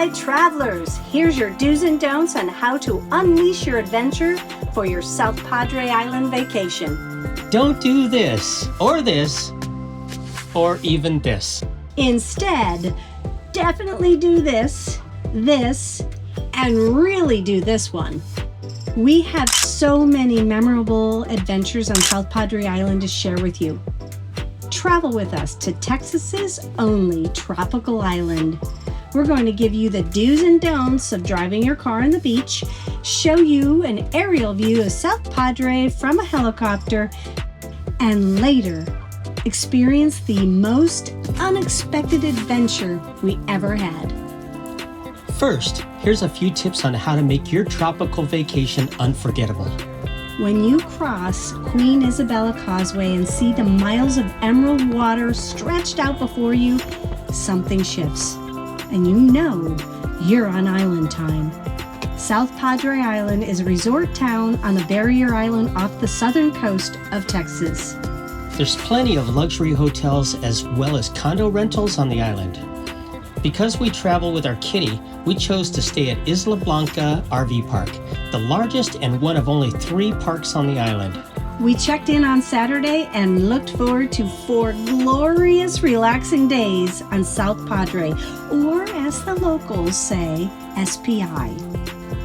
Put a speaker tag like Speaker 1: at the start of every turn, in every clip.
Speaker 1: right, travelers, here's your do's and don'ts on how to unleash your adventure for your South Padre Island vacation.
Speaker 2: Don't do this, or even this.
Speaker 1: Instead, definitely do this, and really do this one. We have so many memorable adventures on South Padre Island to share with you. Travel with us to Texas's only tropical island. We're going to give you the do's and don'ts of driving your car on the beach, show you an aerial view of South Padre from a helicopter, and later experience the most unexpected adventure we ever had.
Speaker 2: First, here's a few tips on how to make your tropical vacation unforgettable.
Speaker 1: When you cross Queen Isabella Causeway and see the miles of emerald water stretched out before you, something shifts, and you know you're on island time. South Padre Island is a resort town on the barrier island off the southern coast of Texas.
Speaker 2: There's plenty of luxury hotels as well as condo rentals on the island. Because we travel with our kitty, we chose to stay at Isla Blanca RV Park, the largest and one of only 3 parks on the island.
Speaker 1: We checked in on Saturday and looked forward to 4 glorious, relaxing days on South Padre, or as the locals say, SPI.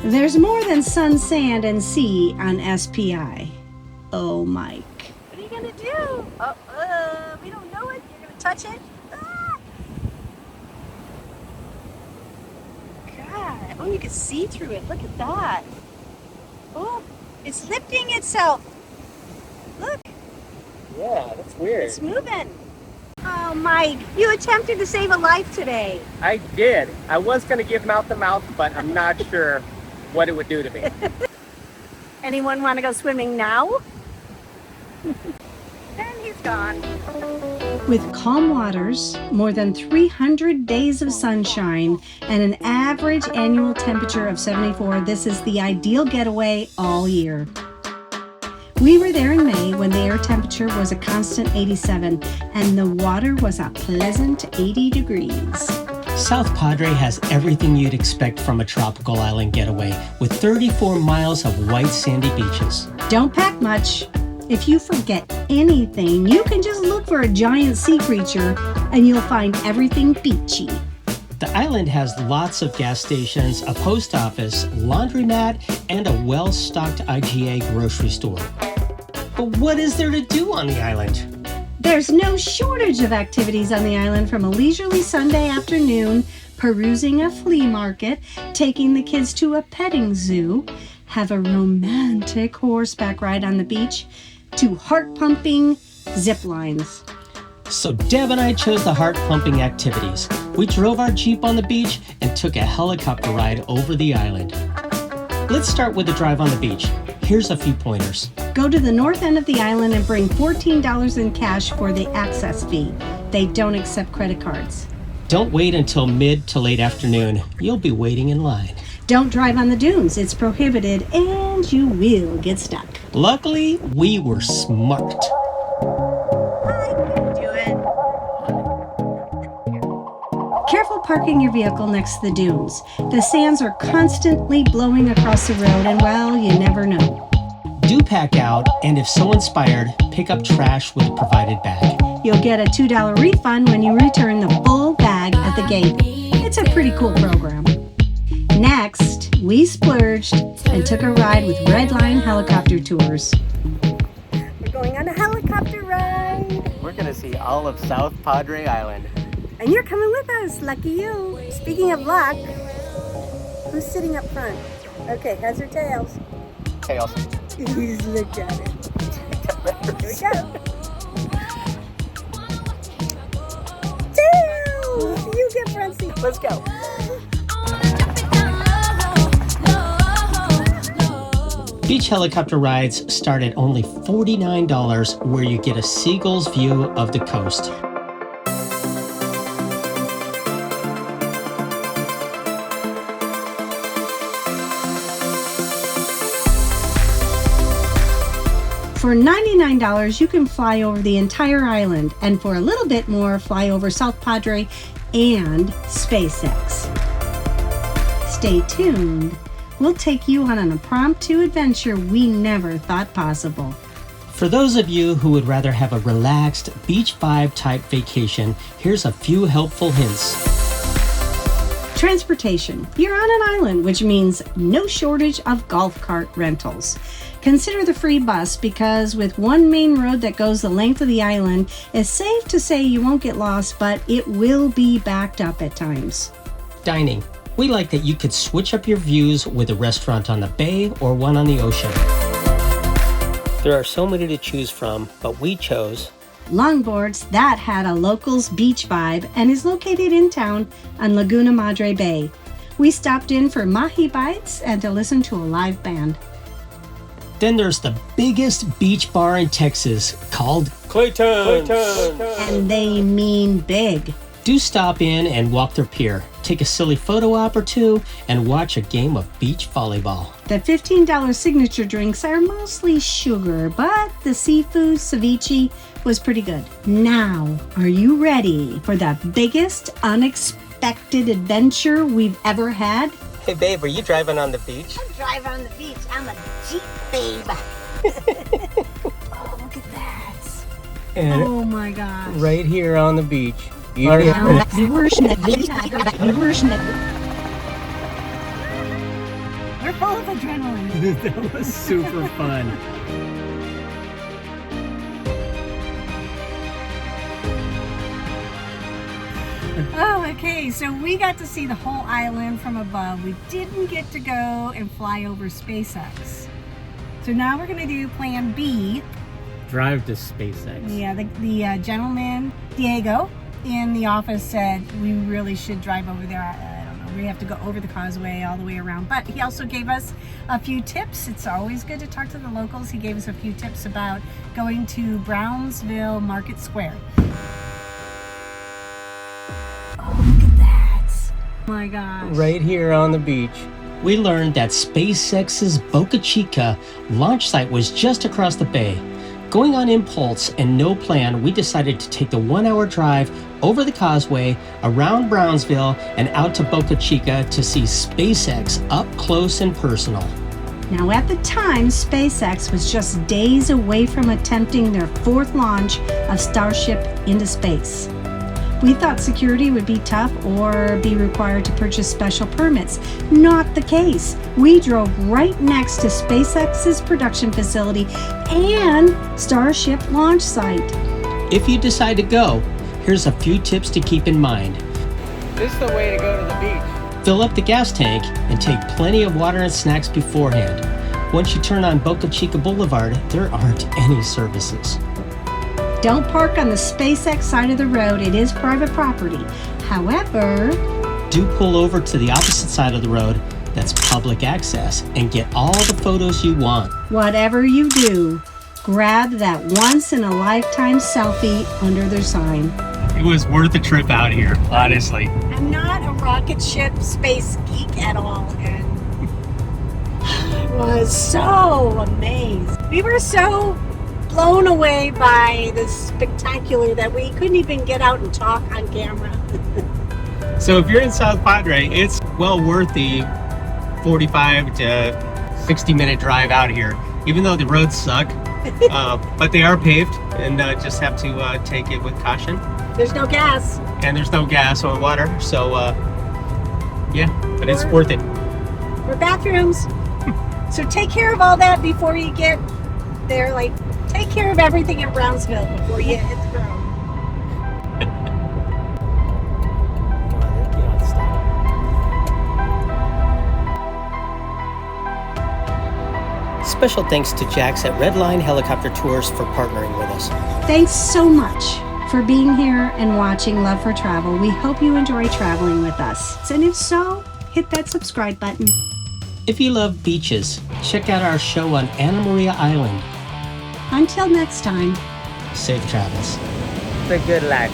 Speaker 1: There's more than sun, sand, and sea on SPI. Oh, Mike. What are you going to do? We don't know it. You're going to touch it? God. Oh, you can see through it. Look at that. Oh, it's lifting itself. Look.
Speaker 3: Yeah, that's weird.
Speaker 1: It's moving. Oh, Mike, you attempted to save a life today.
Speaker 3: I did. I was going to give mouth to mouth, but I'm not sure what it would do to me.
Speaker 1: Anyone want to go swimming now? And he's gone. With calm waters, more than 300 days of sunshine, and an average annual temperature of 74, this is the ideal getaway all year. We were there in May when the air temperature was a constant 87 and the water was a pleasant 80 degrees.
Speaker 2: South Padre has everything you'd expect from a tropical island getaway, with 34 miles of white sandy beaches.
Speaker 1: Don't pack much. If you forget anything, you can just look for a giant sea creature and you'll find everything beachy.
Speaker 2: The island has lots of gas stations, a post office, laundromat, and a well-stocked IGA grocery store. But what is there to do on the island?
Speaker 1: There's no shortage of activities on the island, from a leisurely Sunday afternoon, perusing a flea market, taking the kids to a petting zoo, have a romantic horseback ride on the beach, to heart-pumping zip lines.
Speaker 2: So Deb and I chose the heart-pumping activities. We drove our Jeep on the beach and took a helicopter ride over the island. Let's start with the drive on the beach. Here's a few pointers.
Speaker 1: Go to the north end of the island and bring $14 in cash for the access fee. They don't accept credit cards.
Speaker 2: Don't wait until mid to late afternoon. You'll be waiting in line.
Speaker 1: Don't drive on the dunes. It's prohibited and you will get stuck.
Speaker 2: Luckily, we were smart.
Speaker 1: Careful parking your vehicle next to the dunes. The sands are constantly blowing across the road and, well, you never know.
Speaker 2: Do pack out, and if so inspired, pick up trash with a provided bag.
Speaker 1: You'll get a $2 refund when you return the full bag at the gate. It's a pretty cool program. Next, we splurged and took a ride with Red Line Helicopter Tours. We're going on a helicopter ride.
Speaker 3: We're going to see all of South Padre Island.
Speaker 1: And you're coming with us, lucky you. Speaking of luck, who's sitting up front? Okay, heads or tails?
Speaker 3: Tails.
Speaker 1: He's looked at it. Here we go. Tails! You get front seat. Let's go.
Speaker 2: Beach helicopter rides start at only $49, where you get a seagull's view of the coast.
Speaker 1: For $99, you can fly over the entire island, and for a little bit more, fly over South Padre and SpaceX. stay tuned. We'll take you on an impromptu adventure we never thought possible.
Speaker 2: For those of you who would rather have a relaxed, beach vibe type vacation, here's a few helpful hints.
Speaker 1: Transportation. You're on an island, which means no shortage of golf cart rentals. Consider the free bus because with one main road that goes the length of the island, it's safe to say you won't get lost, but it will be backed up at times.
Speaker 2: Dining. We like that you could switch up your views with a restaurant on the bay or one on the ocean. There are so many to choose from, but we chose
Speaker 1: Longboards, that had a locals beach vibe and is located in town on Laguna Madre Bay. We stopped in for mahi bites and to listen to a live band.
Speaker 2: Then there's the biggest beach bar in Texas called Clayton.
Speaker 1: And they mean big.
Speaker 2: Do stop in and walk their pier, take a silly photo op or two, and watch a game of beach volleyball.
Speaker 1: The $15 signature drinks are mostly sugar, but the seafood ceviche was pretty good. Now, are you ready for the biggest unexpected adventure we've ever had?
Speaker 2: Hey babe, are you driving on the beach?
Speaker 1: I'm driving on the beach. I'm a Jeep babe. Oh, look at that.
Speaker 2: And
Speaker 1: Oh my gosh.
Speaker 2: right here on the beach.
Speaker 1: We're full of adrenaline.
Speaker 2: That was super fun.
Speaker 1: Oh, okay. So we got to see the whole island from above. We didn't get to go and fly over SpaceX. So now we're going to do plan B.
Speaker 2: Drive to SpaceX.
Speaker 1: Yeah, the gentleman, Diego, in the office said we really should drive over there. I don't know. We have to go over the causeway all the way around. But he also gave us a few tips. It's always good to talk to the locals. He gave us a few tips about going to Brownsville Market Square. Oh, look at that. Oh my gosh.
Speaker 2: Right here on the beach. We learned that SpaceX's Boca Chica launch site was just across the bay. Going on impulse and no plan, we decided to take the 1-hour drive over the causeway, around Brownsville, and out to Boca Chica to see SpaceX up close and personal.
Speaker 1: Now, at the time, SpaceX was just days away from attempting their 4th launch of Starship into space. We thought security would be tough or be required to purchase special permits. Not the case. We drove right next to SpaceX's production facility and Starship launch site.
Speaker 2: If you decide to go, here's a few tips to keep in mind.
Speaker 3: This is the way to go to the beach.
Speaker 2: Fill up the gas tank and take plenty of water and snacks beforehand. Once you turn on Boca Chica Boulevard, there aren't any services.
Speaker 1: Don't park on the SpaceX side of the road. It is private property. However,
Speaker 2: do pull over to the opposite side of the road that's public access and get all the photos you want.
Speaker 1: whatever you do, grab that once-in-a-lifetime selfie under their sign.
Speaker 2: It was worth the trip out here, honestly.
Speaker 1: I'm not a rocket ship space geek at all, and I was so amazed. We were so blown away by the spectacular that we couldn't even get out and talk on camera.
Speaker 2: So if you're in South Padre, it's well worth the 45 to 60 minute drive out here, even though the roads suck, but they are paved, and just have to take it with caution.
Speaker 1: There's no gas.
Speaker 2: And there's no gas or water, so yeah, but it's worth it.
Speaker 1: Or bathrooms. So take care of all that before you get there. Like, take care of everything in Brownsville before you hit the road.
Speaker 2: Special thanks to Jax at Redline Helicopter Tours for partnering with us.
Speaker 1: Thanks so much for being here and watching Love for Travel. We hope you enjoy traveling with us. And if so, hit that subscribe button.
Speaker 2: If you love beaches, check out our show on Anna Maria Island.
Speaker 1: Until next time.
Speaker 2: Safe travels.
Speaker 3: It's a good life.